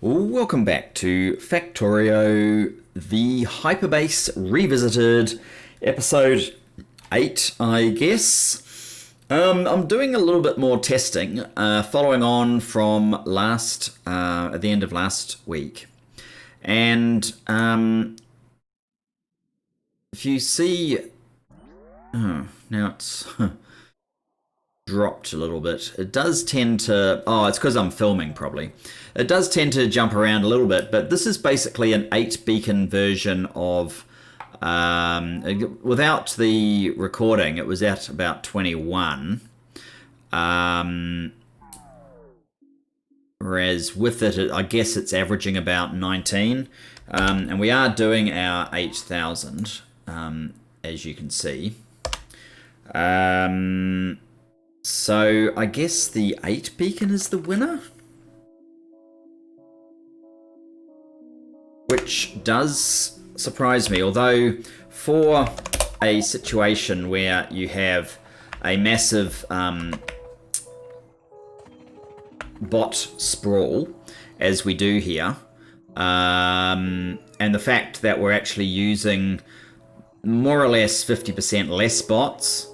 Welcome back to Factorio, the Hyperbase Revisited, episode 8, I guess. I'm doing a little bit more testing, following on from at the end of last week. And if you see, now it's dropped a little bit. It does tend to, it's because I'm filming probably. It does tend to jump around a little bit, but this is basically an 8 beacon version of, without the recording, it was at about 21. Whereas with it, I guess it's averaging about 19. And we are doing our 8,000, as you can see. So I guess the 8 beacon is the winner, which does surprise me, although for a situation where you have a massive bot sprawl, as we do here, and the fact that we're actually using more or less 50% less bots,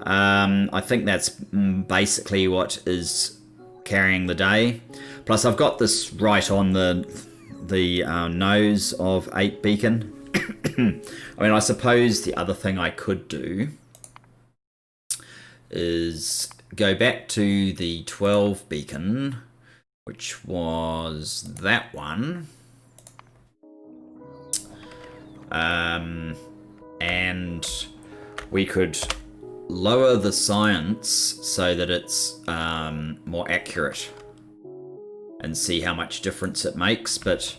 I think that's basically what is carrying the day. Plus, I've got this right on the nose of 8 beacon. I mean, I suppose the other thing I could do is go back to the 12 beacon, which was that one. And we could lower the science so that it's more accurate and see how much difference it makes. But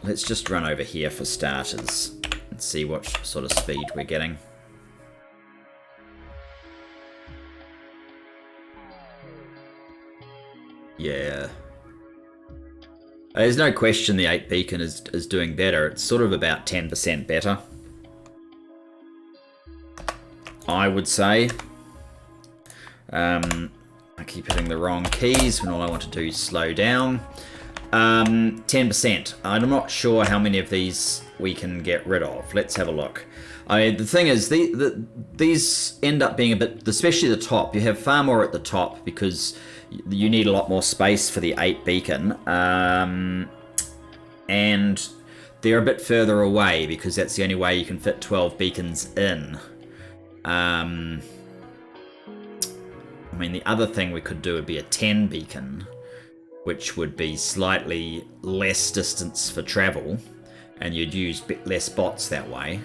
let's just run over here for starters and see what sort of speed we're getting. Yeah, there's no question the 8 beacon is doing better. It's sort of about 10% better, I would say. I keep hitting the wrong keys when all I want to do is slow down. 10%. I'm not sure how many of these we can get rid of. Let's have a look. The thing is, these end up being a bit, especially the top. You have far more at the top because you need a lot more space for the 8 beacon. And they're a bit further away because that's the only way you can fit 12 beacons in. I mean, the other thing we could do would be a 10 beacon, which would be slightly less distance for travel, and you'd use less bots that way.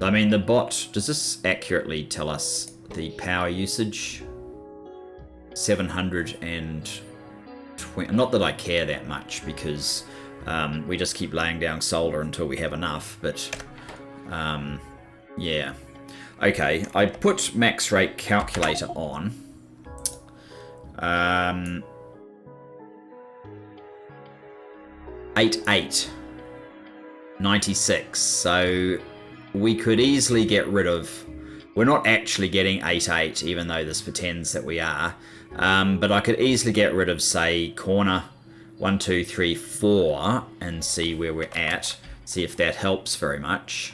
I mean, the bot, does this accurately tell us the power usage? 720, not that I care that much, because we just keep laying down solder until we have enough, but yeah. Okay, I put max rate calculator on. 8.8. 96. So we could easily get rid of... We're not actually getting 8.8, even though this pretends that we are. But I could easily get rid of, say, corner 1, 2, 3, 4, and see where we're at. See if that helps very much.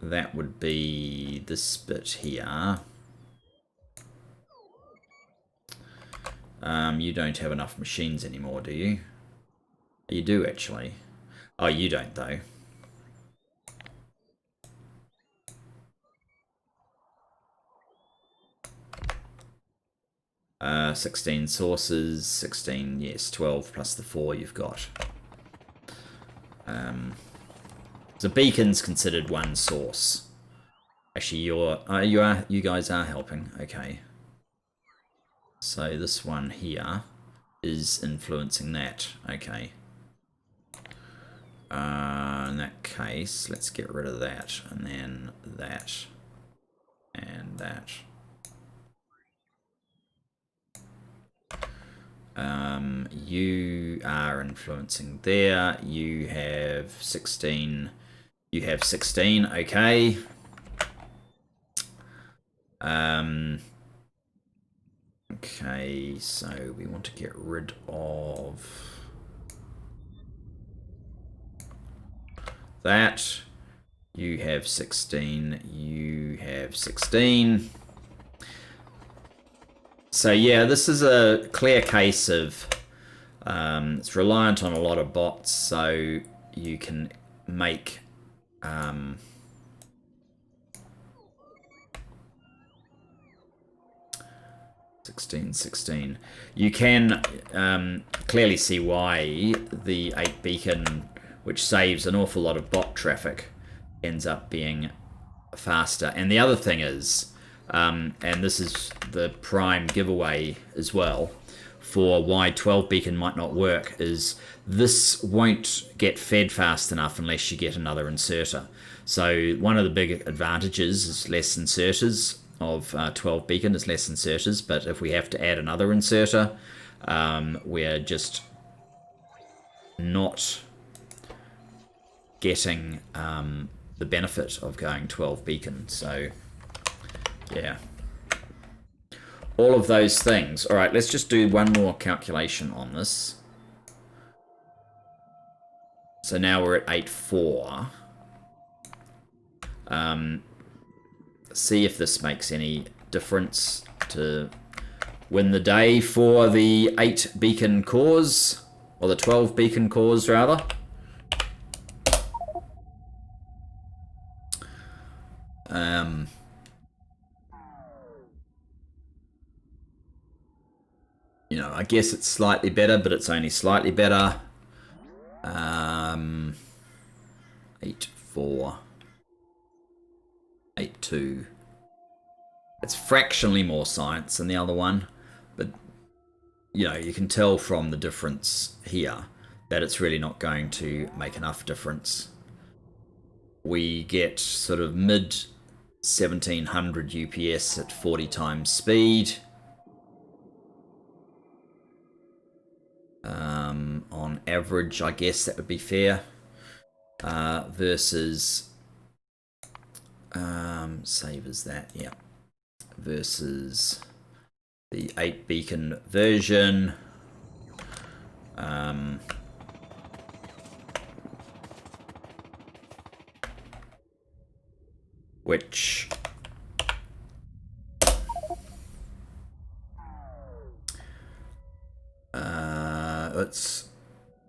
That would be this bit here. You don't have enough machines anymore, do you? You do, actually. Oh, you don't, though. Uh, 16 sources, 16, yes, 12 plus the 4 you've got. So beacon's considered one source. Actually, you guys are helping. Okay. So this one here is influencing that. Okay. In that case, let's get rid of that, and then that, and that. You are influencing there. You have 16. You have 16. Okay. Okay, so we want to get rid of that. You have 16, you have 16. So yeah, this is a clear case of it's reliant on a lot of bots, so you can make 16, 16. You can clearly see why the 8 beacon, which saves an awful lot of bot traffic, ends up being faster. And the other thing is, and this is the prime giveaway as well, for why 12 beacon might not work, is this won't get fed fast enough unless you get another inserter. So one of the big advantages is less inserters of 12 beacon is less inserters, but if we have to add another inserter, we're just not getting the benefit of going 12 beacon. So yeah, all of those things. All right, let's just do one more calculation on this. So now we're at 8.4. See if this makes any difference to win the day for the 8 beacon cause, or the 12 beacon cause rather. You know, I guess it's slightly better, but it's only slightly better. 8.4, 8.2. It's fractionally more science than the other one, but you know, you can tell from the difference here that it's really not going to make enough difference. We get sort of mid 1700 UPS at 40 times speed. On average, I guess that would be fair. Versus save as that, yeah. Versus the 8 beacon version. Which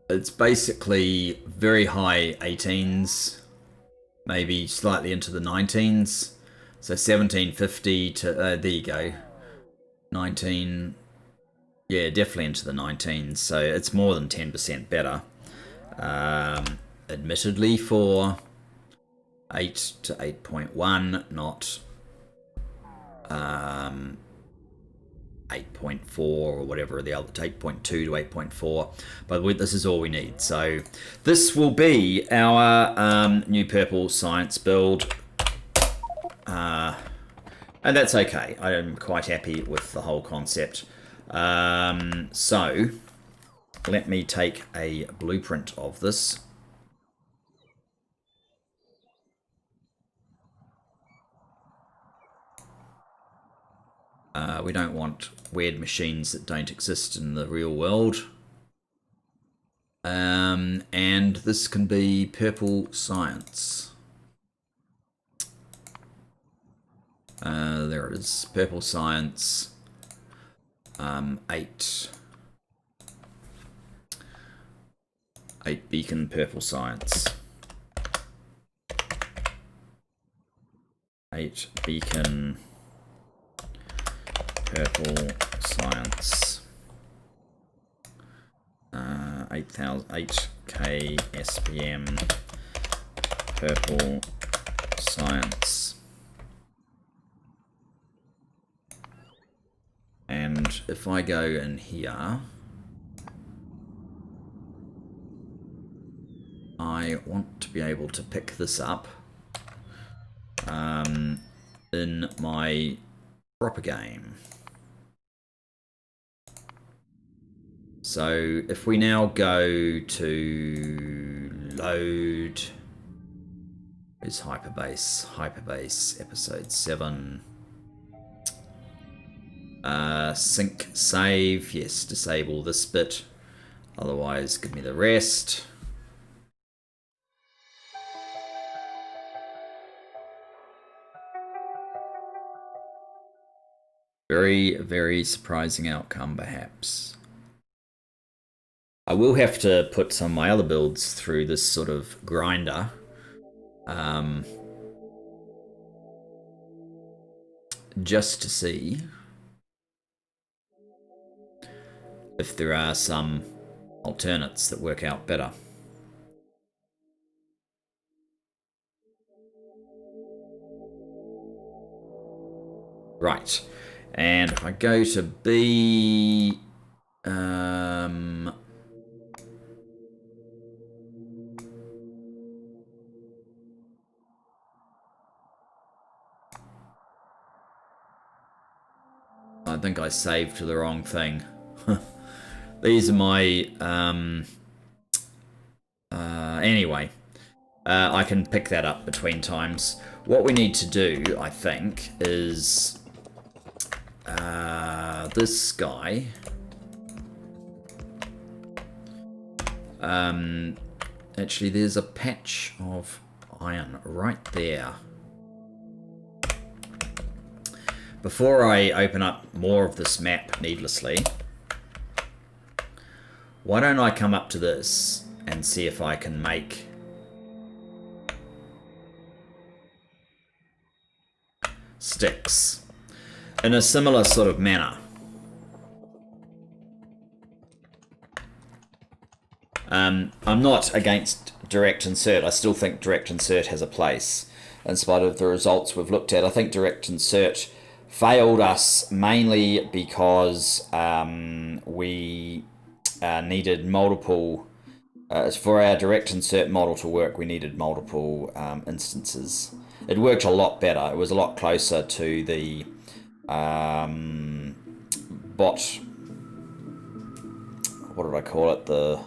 it's basically very high 18s, maybe slightly into the 19s. So 1750 to there you go, 19. Yeah, definitely into the 19s. So it's more than 10% better. Admittedly, for 8 to 8.1, not 8.4 or whatever the other, 8.2 to 8.4, but this is all we need. So this will be our new purple science build, and that's okay. I am quite happy with the whole concept. So let me take a blueprint of this. We don't want weird machines that don't exist in the real world. And this can be purple science. There it is, purple science. 8 beacon purple science. 8 beacon purple science. 8K SPM purple science. And if I go in here, I want to be able to pick this up in my proper game. So if we now go to load, is Hyperbase episode 7. Sync save, yes, disable this bit. Otherwise, give me the rest. Very, very surprising outcome, perhaps. I will have to put some of my other builds through this sort of grinder. Just to see if there are some alternates that work out better. Right, and if I go to B, I think I saved the wrong thing. These are my, anyway, I can pick that up between times. What we need to do, I think, is this guy. Actually, there's a patch of iron right there. Before I open up more of this map needlessly, why don't I come up to this and see if I can make sticks in a similar sort of manner. I'm not against direct insert. I still think direct insert has a place in spite of the results we've looked at. I think direct insert failed us mainly because we needed multiple, for our direct insert model to work, we needed multiple instances. It worked a lot better. It was a lot closer to the bot, what did I call it, the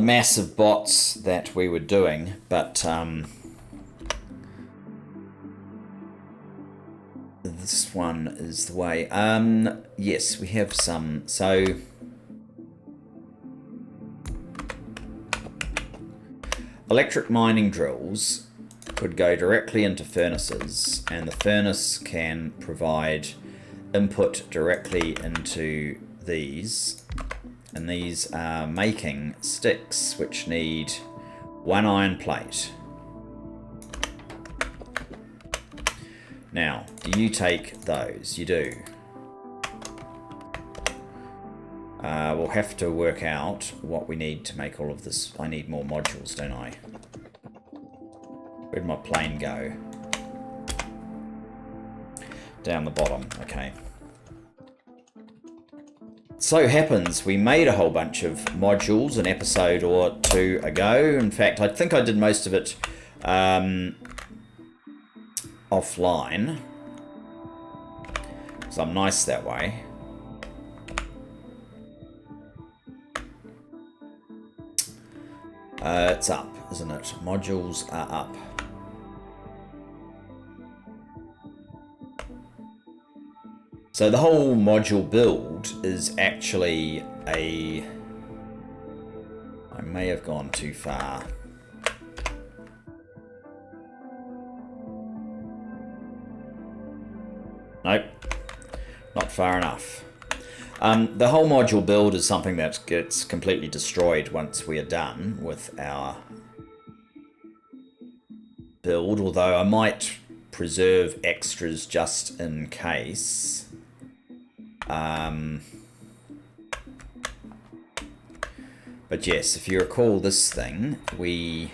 massive bots that we were doing, but this one is the way. Yes, we have some. So electric mining drills could go directly into furnaces, and the furnace can provide input directly into these, and these are making sticks which need one iron plate. Now, do you take those? You do. We'll have to work out what we need to make all of this. I need more modules, don't I? Where'd my plane go? Down the bottom, okay. So happens we made a whole bunch of modules an episode or two ago. In fact, I think I did most of it offline, because I'm nice that way. It's up, isn't it? Modules are up. So the whole module build is actually a... I may have gone too far. Nope, not far enough. The whole module build is something that gets completely destroyed once we are done with our build, although I might preserve extras just in case. But yes, if you recall this thing, we...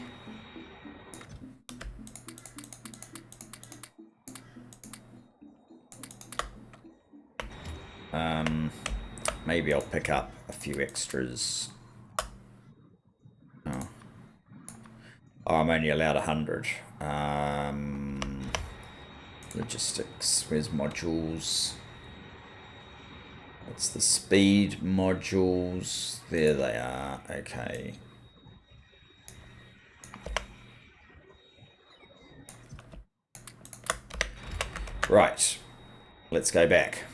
maybe I'll pick up a few extras. Oh, I'm only allowed 100. Logistics, where's modules? What's the speed modules? There they are, okay. Right, let's go back.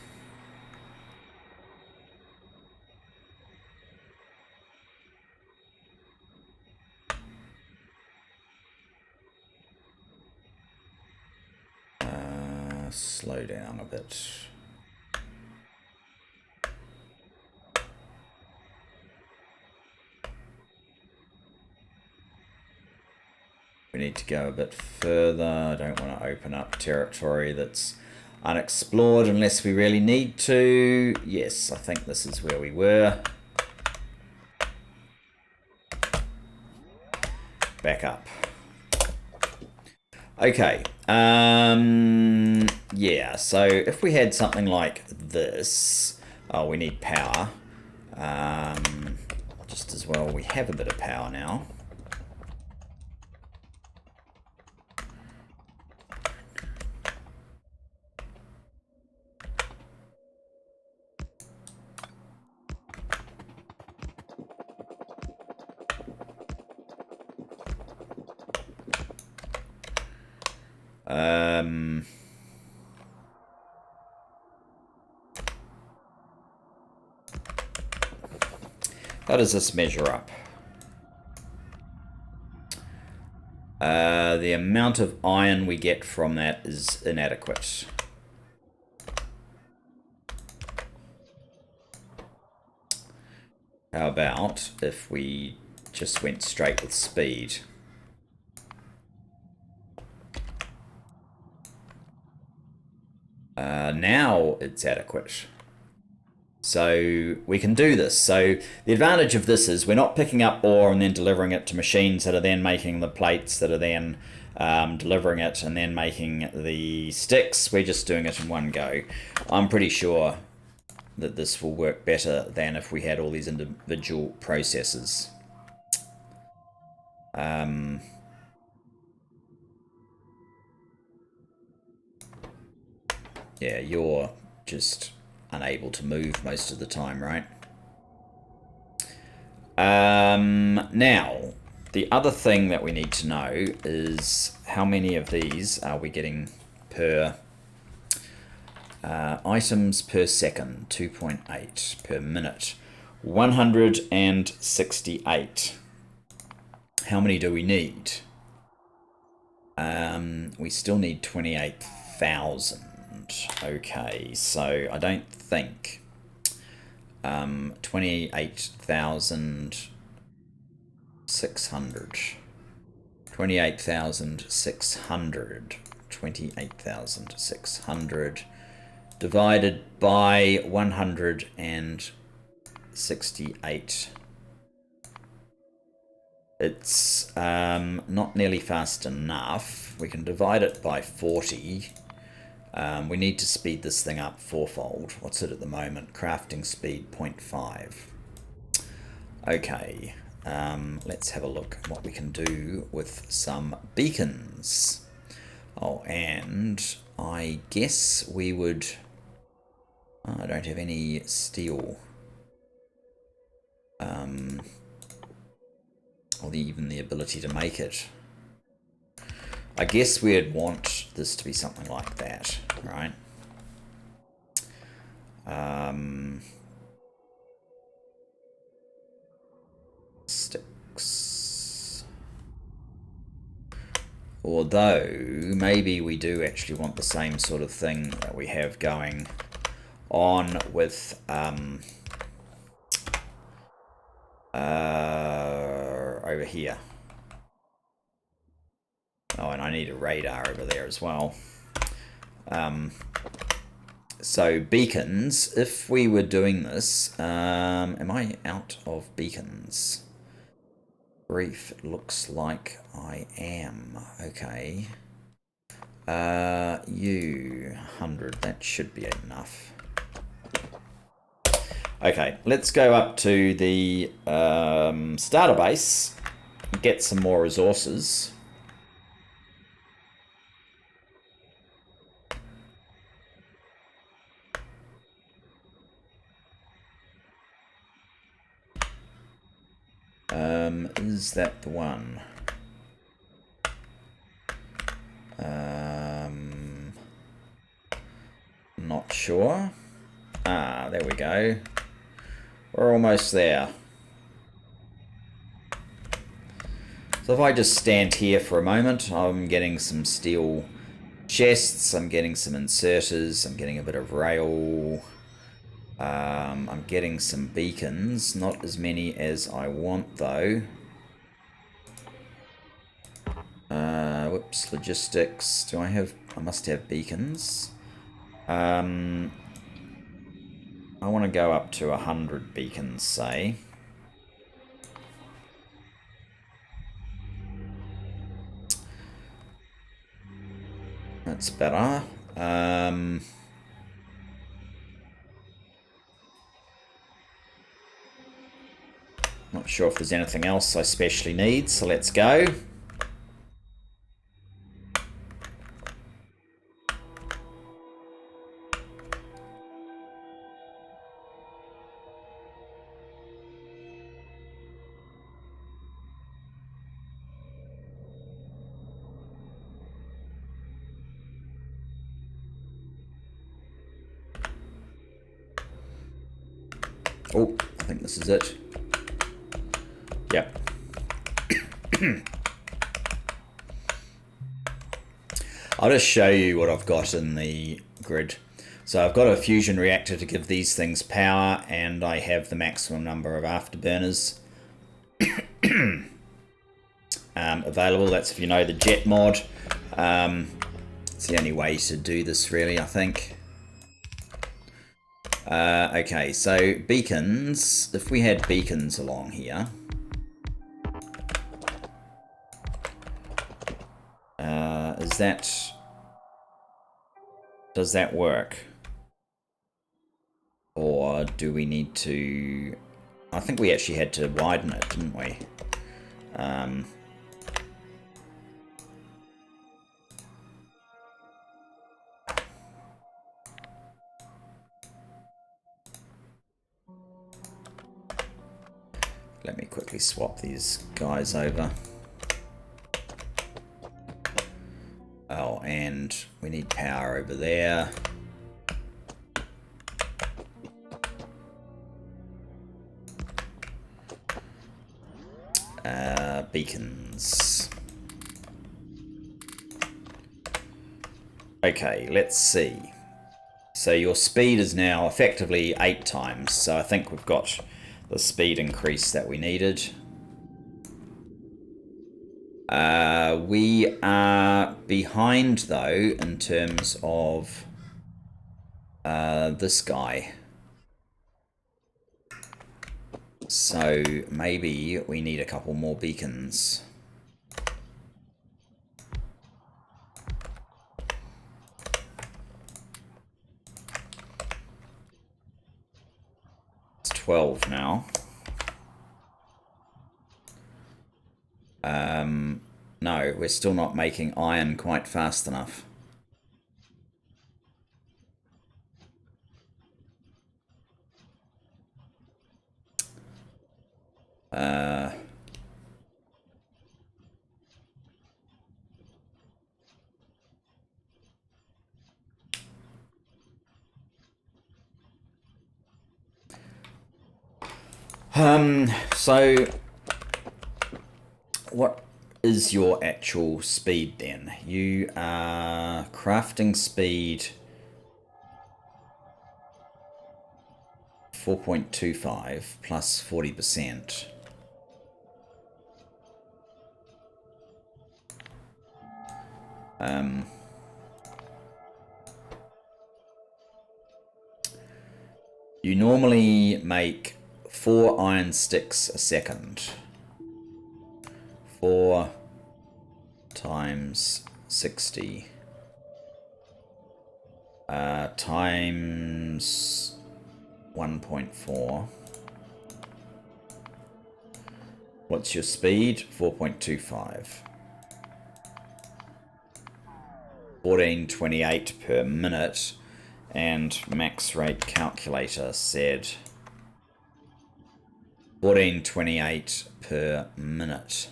slow down a bit. We need to go a bit further. I don't want to open up territory that's unexplored unless we really need to. Yes, I think this is where we were. Back up. Okay. Yeah, so if we had something like this, oh, we need power. Just as well, we have a bit of power now. How does this measure up? The amount of iron we get from that is inadequate. How about if we just went straight with speed? Now it's adequate. So we can do this. So the advantage of this is we're not picking up ore and then delivering it to machines that are then making the plates that are then delivering it and then making the sticks. We're just doing it in one go. I'm pretty sure that this will work better than if we had all these individual processes. Yeah, you're just unable to move most of the time, right? Now, the other thing that we need to know is how many of these are we getting per items per second, 2.8 per minute, 168. How many do we need? We still need 28,000. Okay, so I don't think 28,600. 28,600 divided by 168. It's not nearly fast enough. We can divide it by 40. We need to speed this thing up fourfold. What's it at the moment? Crafting speed 0.5. Okay, let's have a look at what we can do with some beacons. Oh, and I guess we would... Oh, I don't have any steel. Or even the ability to make it. I guess we'd want this to be something like that, right? Sticks. Although, maybe we do actually want the same sort of thing that we have going on with over here. Oh, and I need a radar over there as well. So beacons, if we were doing this, am I out of beacons? Brief, it looks like I am. Okay. You 100, that should be enough. Okay, let's go up to the starter base, get some more resources. Is that the one? Not sure. Ah, there we go. We're almost there. So if I just stand here for a moment, I'm getting some steel chests, I'm getting some inserters, I'm getting a bit of rail. I'm getting some beacons, not as many as I want though. Whoops, logistics. Do I have... I must have beacons. I want to go up to 100 beacons, say. That's better. Not sure if there's anything else I specially need, so let's go. Oh, I think this is it. Yep. I'll just show you what I've got in the grid. So I've got a fusion reactor to give these things power, and I have the maximum number of afterburners available. That's if you know the jet mod. It's the only way to do this, really, I think. Okay, so beacons. If we had beacons along here, does that work? Or do we need to... I think we actually had to widen it, didn't we? Let me quickly swap these guys over. Oh, and we need power over there. Beacons. Okay, let's see. So your speed is now effectively 8 times. So I think we've got the speed increase that we needed. We are behind though in terms of this guy. So maybe we need a couple more beacons. It's 12 now. No, we're still not making iron quite fast enough. So what is your actual speed then? You are crafting speed 4.25 plus 40%. You normally make 4 iron sticks a second. 4 times 60 times 1.4. What's your speed? 4.25. 1428 per minute, and max rate calculator said 1428 per minute.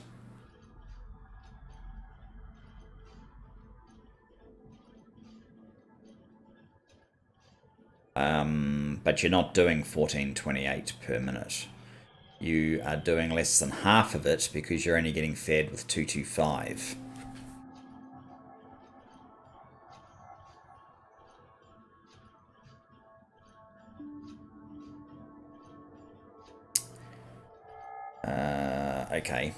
But you're not doing 1428 per minute. You are doing less than half of it because you're only getting fed with 225. Okay.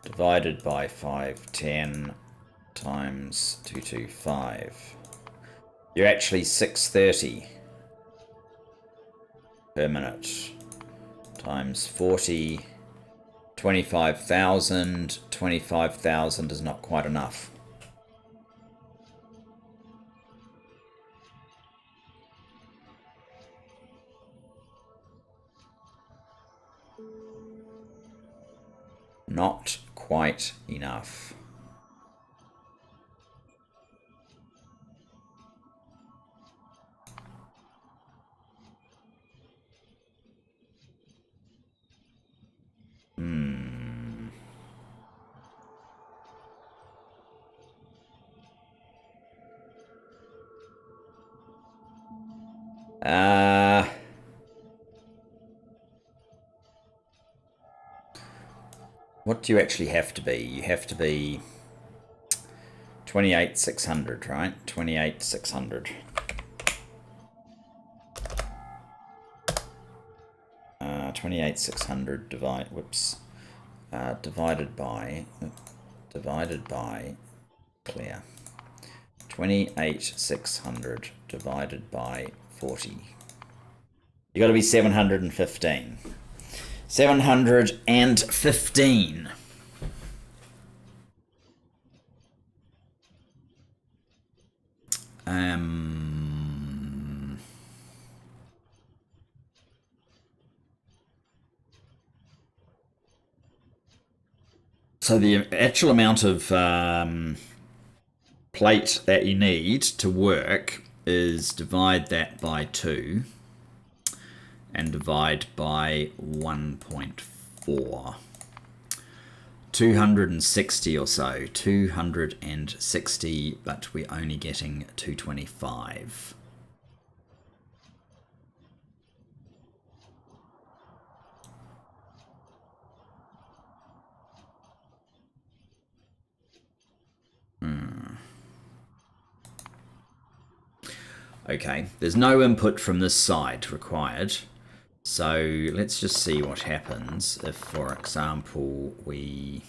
Divided by 510 times 225. You're actually 630 per minute times 40. 25,000. 25,000 is not quite enough. Not quite enough. What do you actually have to be? You have to be 28,600, right? 28,600. 28,600 divided by clear. 28,600 divided by 40. You got to be 715. 715. So the actual amount of plate that you need to work is divide that by 2 and divide by 1.4. 260 or so. 260, but we're only getting 225. Okay, there's no input from this side required. So let's just see what happens if, for example, we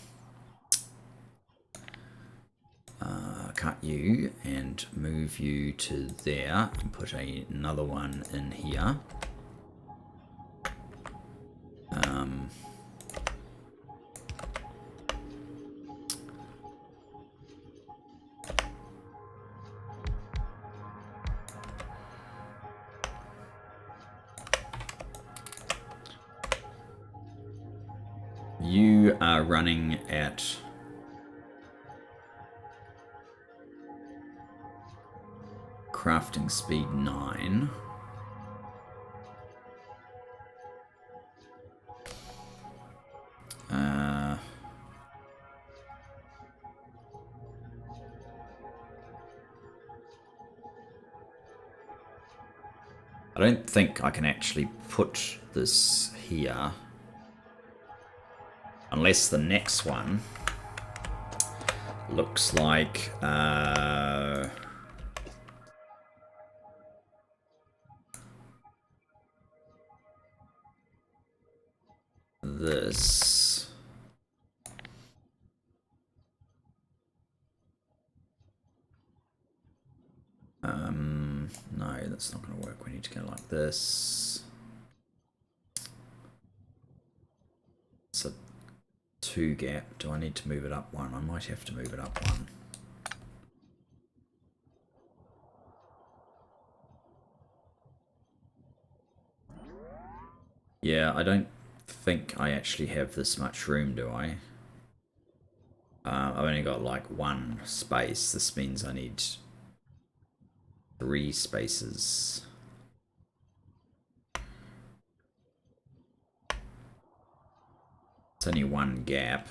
cut you and move you to there and put another one in here. You are running at crafting speed 9. I don't think I can actually put this here unless the next one looks like this. No, that's not going to work. We need to go like this. It's a 2 gap. Do I need to move it up 1? I might have to move it up 1. Yeah, I don't think I actually have this much room, do I? I've only got like 1 space. This means I need 3 spaces. It's only 1 gap.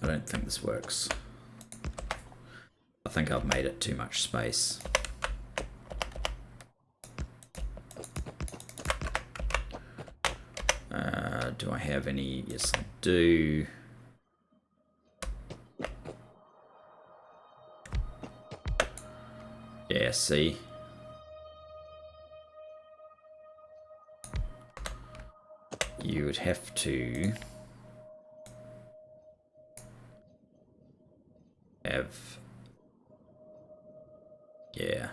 I don't think this works. I think I've made it too much space. Do I have any? Yes, I do. Yeah, see? You would have to have... Yeah.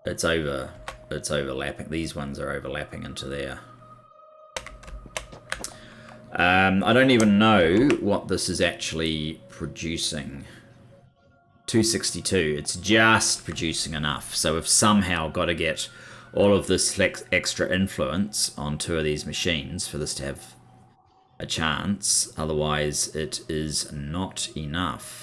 It's overlapping. These ones are overlapping into there. I don't even know what this is actually producing. 262. It's just producing enough. So we've somehow got to get all of this extra influence on 2 of these machines for this to have a chance. Otherwise, it is not enough.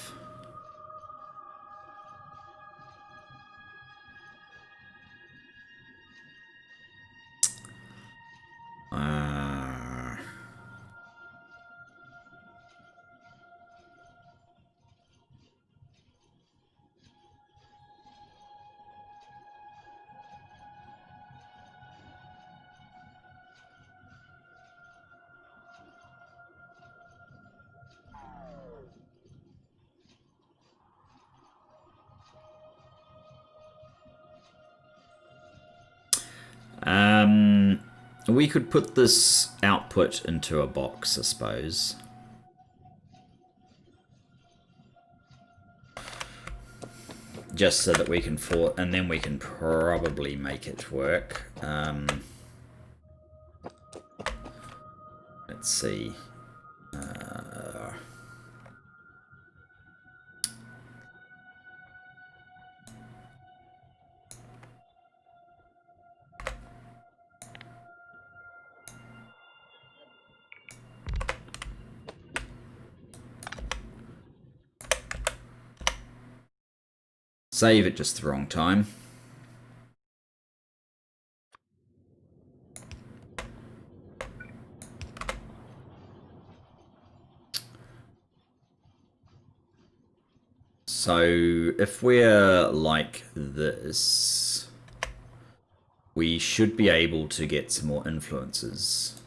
We could put this output into a box, I suppose. Just so that we can and then we can probably make it work. Let's see. Save at just the wrong time. So if we're like this, we should be able to get some more influences.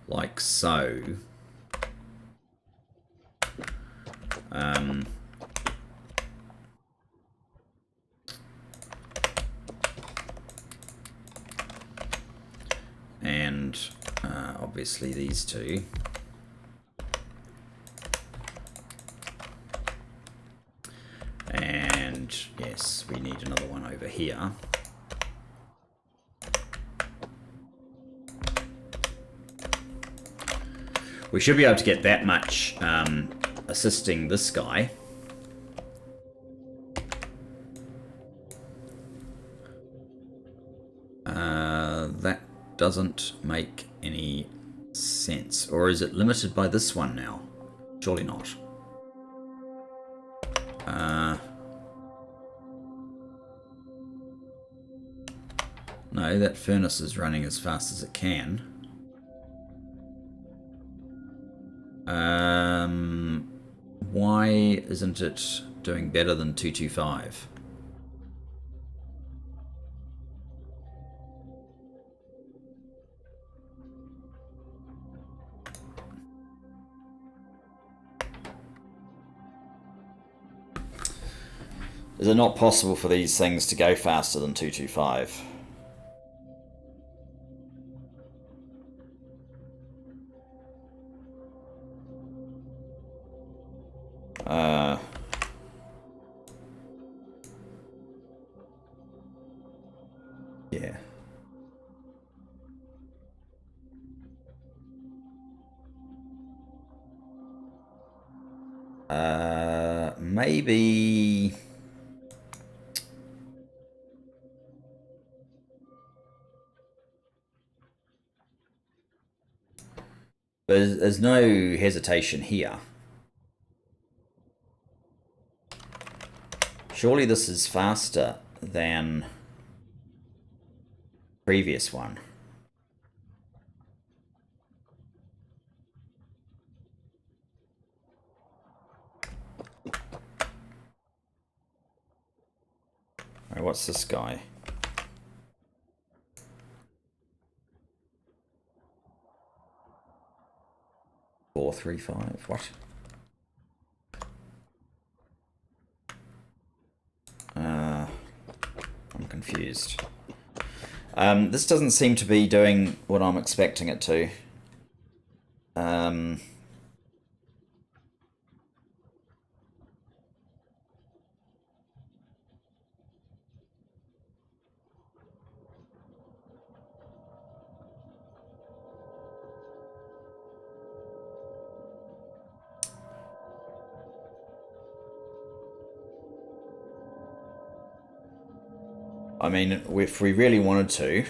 Like so. And obviously these two. And yes, we need another one over here. We should be able to get that much assisting this guy. That doesn't make any sense. Or is it limited by this one now? Surely not. No, that furnace is running as fast as it can. Why isn't it doing better than 225? Is it not possible for these things to go faster than 225? Yeah. Maybe... There's no hesitation here. Surely this is faster than previous one. Alright, what's this guy? 435. What? I'm confused. This doesn't seem to be doing what I'm expecting it to. I mean, if we really wanted to,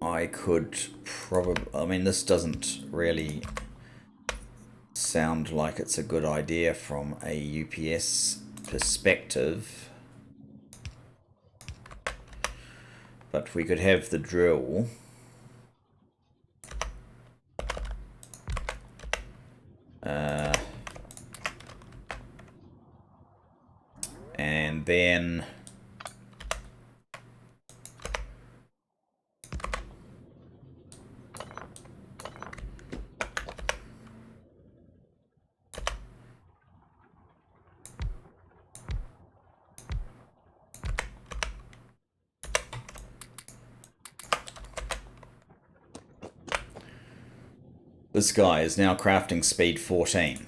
I could probably... I mean, this doesn't really sound like it's a good idea from a UPS perspective. But we could have the drill. And then this guy is now crafting speed 14.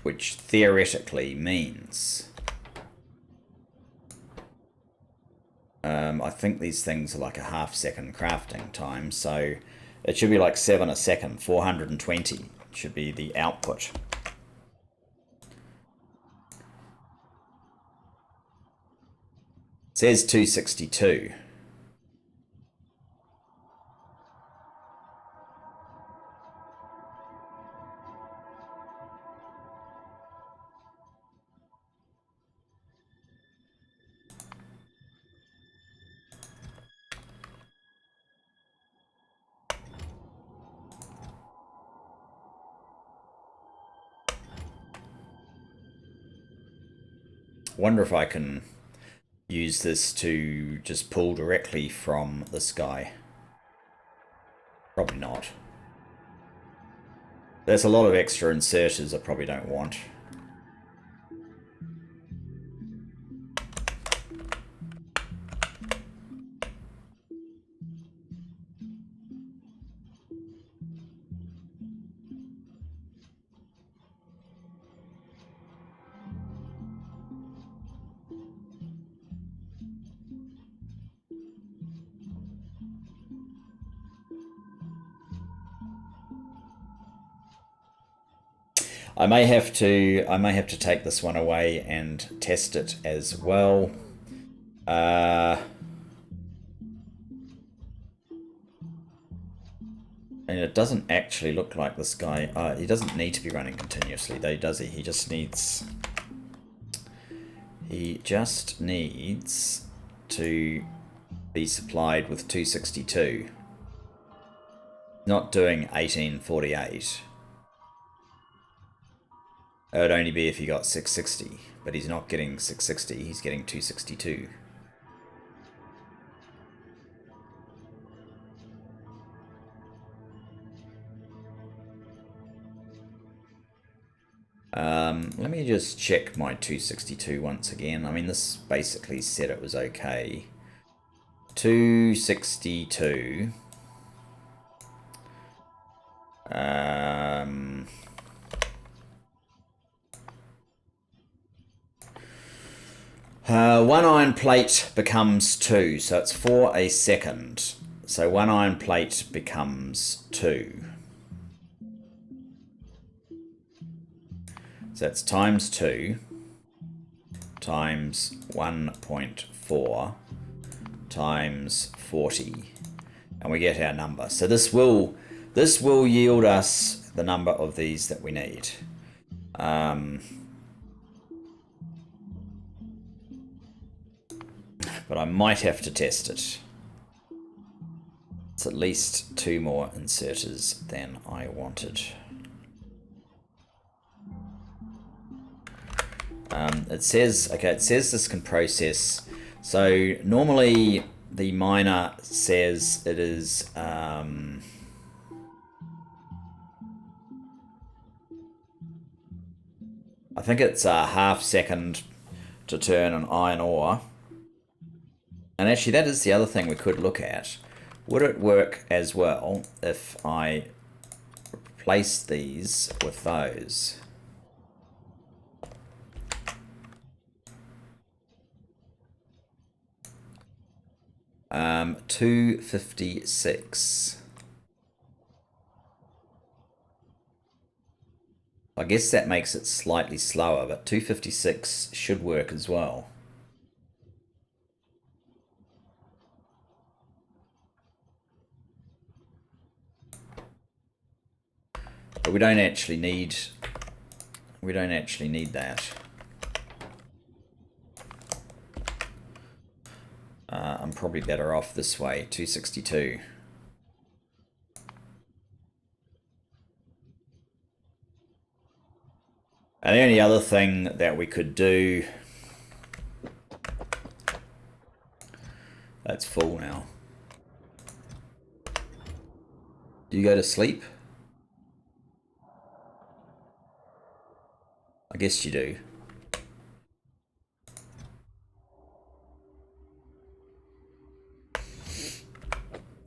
Which theoretically means... I think these things are like a half-second crafting time, so it should be like 7 a second. 420 should be the output. It says 262. Wonder if I can use this to just pull directly from this guy. Probably not. There's a lot of extra inserters I probably don't want. I may have to take this one away and test it as well. And it doesn't actually look like this guy. He doesn't need to be running continuously, though, does he? He just needs to be supplied with 262. Not doing 1848. It would only be if he got 660, but he's not getting 660, he's getting 262. Let me just check my 262 once again. I mean, this basically said it was okay. 262. 1 iron plate becomes 2, so it's 4 a second. So 1 iron plate becomes 2. So that's times 2 times 1.4 times 40, and we get our number. So this will yield us the number of these that we need. But I might have to test it. It's at least 2 more inserters than I wanted. It says, okay, it says this can process. So normally the miner says it is, I think it's a half second to turn an iron ore. And actually that is the other thing we could look at. Would it work as well if I replace these with those? Um, 256. I guess that makes it slightly slower, but 256 should work as well. But we don't actually need that. I'm probably better off this way, 262. And the only other thing that we could do... That's full now. Do you go to sleep? I guess you do.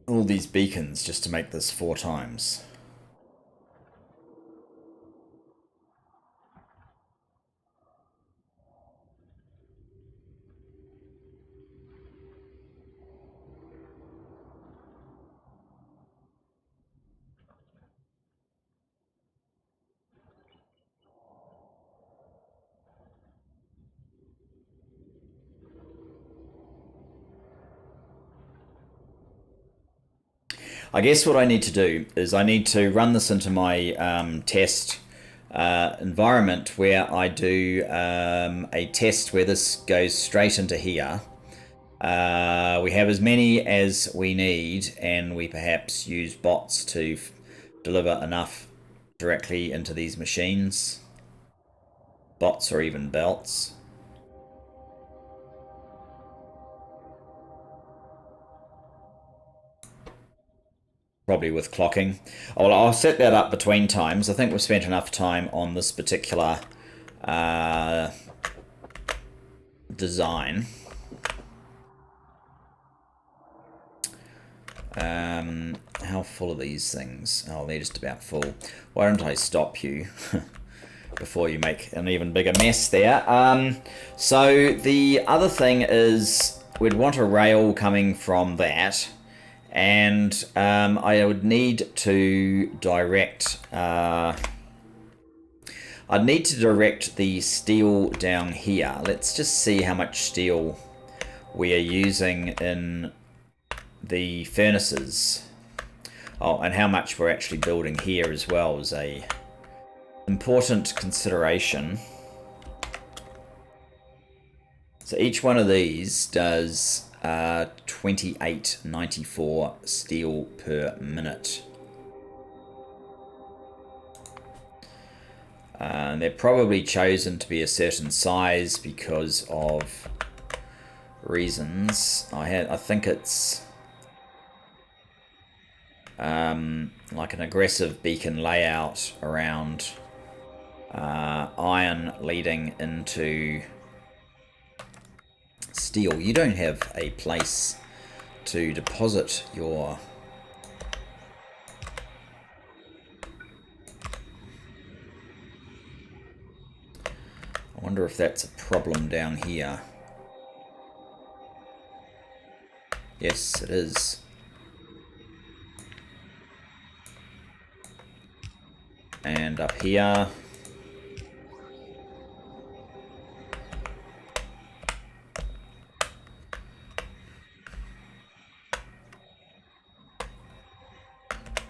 All these beacons just to make this 4 times. I guess what I need to do is I need to run this into my test environment where I do a test where this goes straight into here. We have as many as we need, and we perhaps use bots to deliver enough directly into these machines. Bots or even belts. Probably with clocking. Oh, well, I'll set that up between times. I think we've spent enough time on this particular design. How full are these things? Oh, they're just about full. Why don't I stop you before you make an even bigger mess there? So the other thing is we'd want a rail coming from that. And I would need to direct... I'd need to direct the steel down here. Let's just see how much steel we are using in the furnaces. Oh, and how much we're actually building here as well is a important consideration. So each one of these does 28.94 steel per minute. They're probably chosen to be a certain size because of reasons. I think it's like an aggressive beacon layout around iron leading into steel. You don't have a place to deposit your... I wonder if that's a problem down here. Yes, it is. And up here.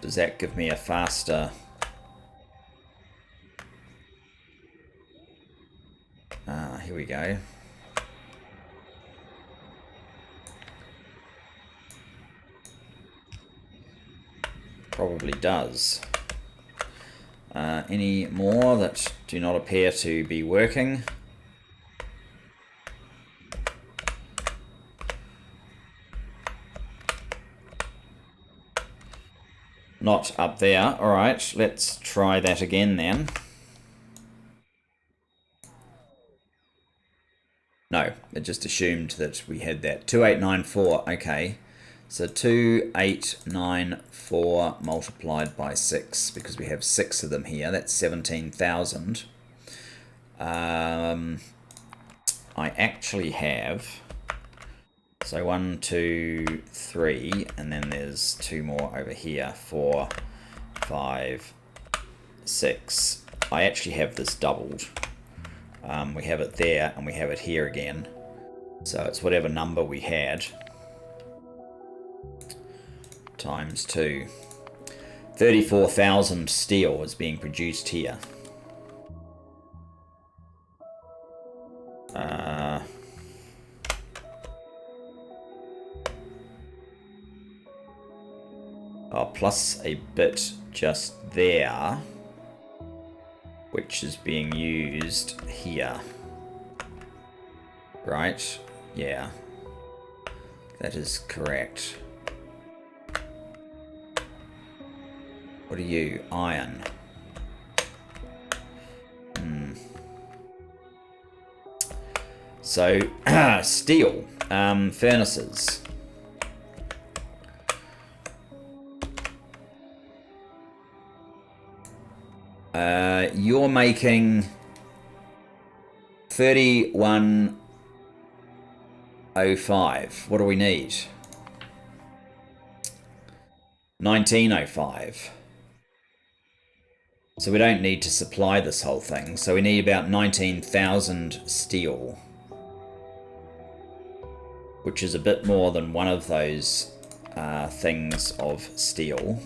Does that give me a faster... here we go. Probably does. Any more that do not appear to be working? Not up there. Alright, let's try that again then. No, it just assumed that we had that. 2894, okay. So 2894 multiplied by 6, because we have 6 of them here. That's 17,000. I actually have... So 1, 2, 3, and then there's 2 more over here. 4, 5, 6. I actually have this doubled. We have it there, and we have it here again. So it's whatever number we had. Times 2. 34,000 steel is being produced here. Plus a bit just there, which is being used here. Right? Yeah. That is correct. What are you? Iron. So, steel. Furnaces. You're making 3105. What do we need? 1905. So we don't need to supply this whole thing. So we need about 19,000 steel, which is a bit more than one of those things of steel.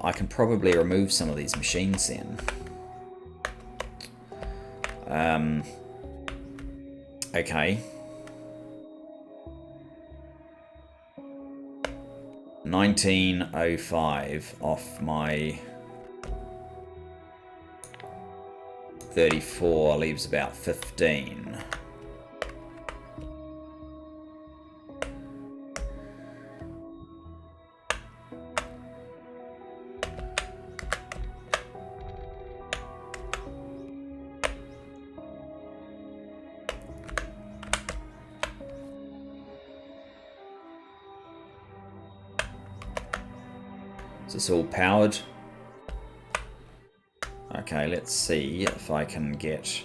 I can probably remove some of these machines then. Okay. 1905 off my 34 leaves about 15. Is this all powered? Okay, let's see if I can get...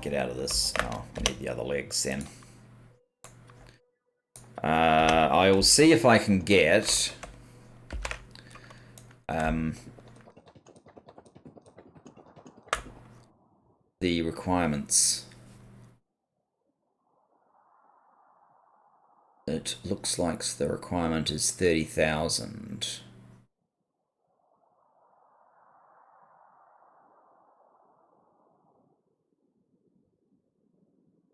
get out of this. Oh, we need the other legs then. I will see if I can get... the requirements. It looks like the requirement is 30,000.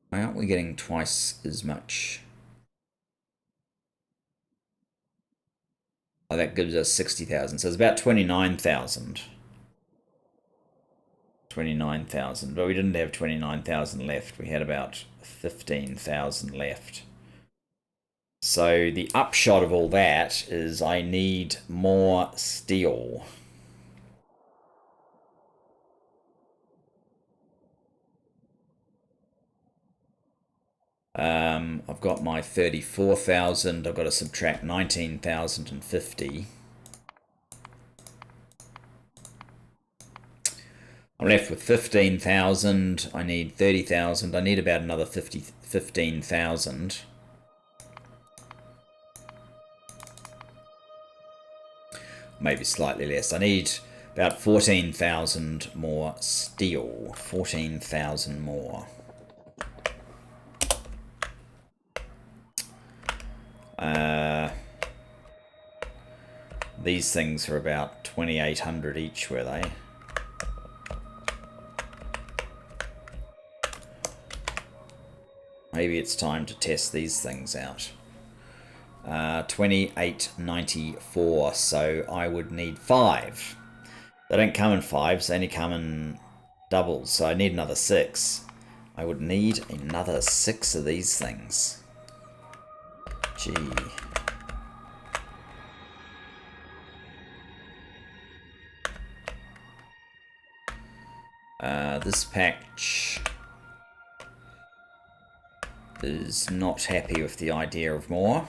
Why aren't we getting twice as much? Oh, that gives us 60,000. So it's about 29,000. 29,000. But we didn't have 29,000 left. We had about 15,000 left. So the upshot of all that is I need more steel. I've got my 34,000. I've got to subtract 19,050. I'm left with 15,000. I need 30,000. I need about another 15,000. Maybe slightly less. I need about 14,000 more steel. 14,000 more. These things are about 2,800 each, were they? Maybe it's time to test these things out. 2894, so I would need 5. They don't come in 5s, they only come in doubles, so I need another 6. I would need another 6 of these things. Gee. This patch is not happy with the idea of more.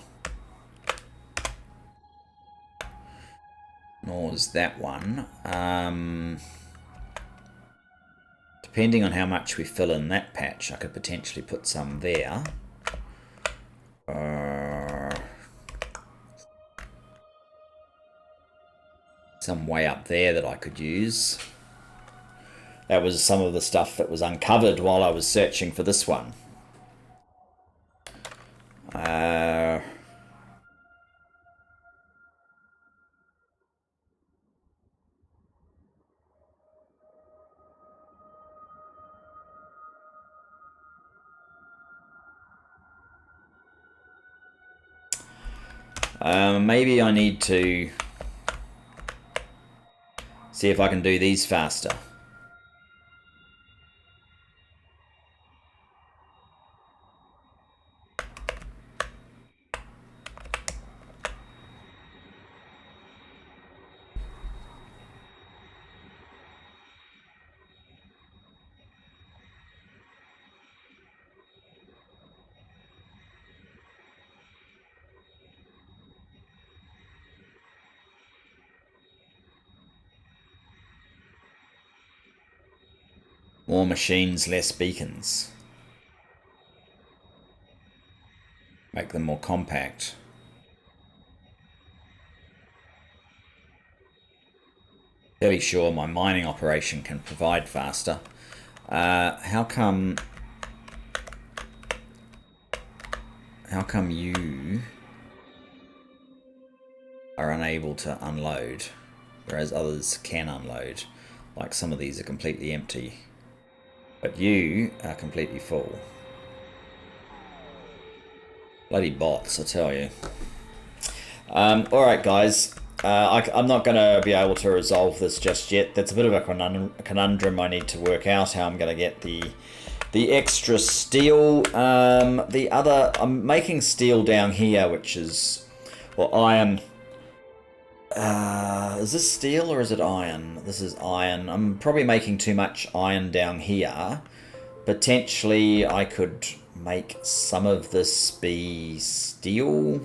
Nor is that one. Depending on how much we fill in that patch, I could potentially put some there. Some way up there that I could use. That was some of the stuff that was uncovered while I was searching for this one. Maybe I need to see if I can do these faster. More machines, less beacons. Make them more compact. Fairly sure my mining operation can provide faster. How come you are unable to unload, whereas others can unload? Like some of these are completely empty, but you are completely full. Bloody bots, I tell you. Alright guys, I'm not going to be able to resolve this just yet. That's a bit of a conundrum I need to work out, how I'm going to get the extra steel. I'm making steel down here, which is, well, iron. Is this steel or is it iron? This is iron. I'm probably making too much iron down here. Potentially I could make some of this be steel.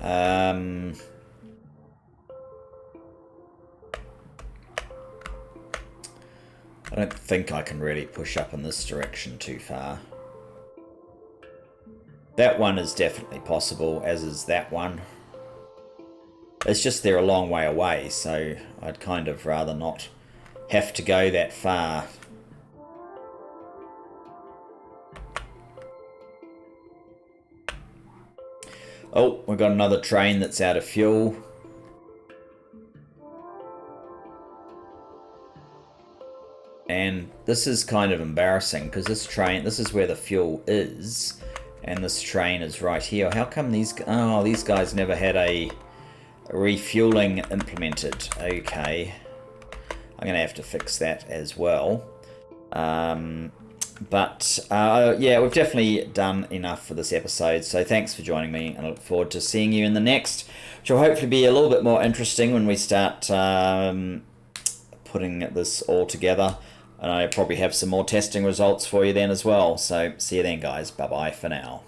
I don't think I can really push up in this direction too far. That one is definitely possible, as is that one. It's just they're a long way away, so I'd kind of rather not have to go that far. Oh, we've got another train that's out of fuel. And this is kind of embarrassing because this is where the fuel is, and this train is right here. How come these guys never had a refueling implemented? Okay, I'm gonna have to fix that as well. Yeah, we've definitely done enough for this episode, so thanks for joining me, and I look forward to seeing you in the next, which will hopefully be a little bit more interesting when we start putting this all together, and I probably have some more testing results for you then as well. So see you then guys, bye bye for now.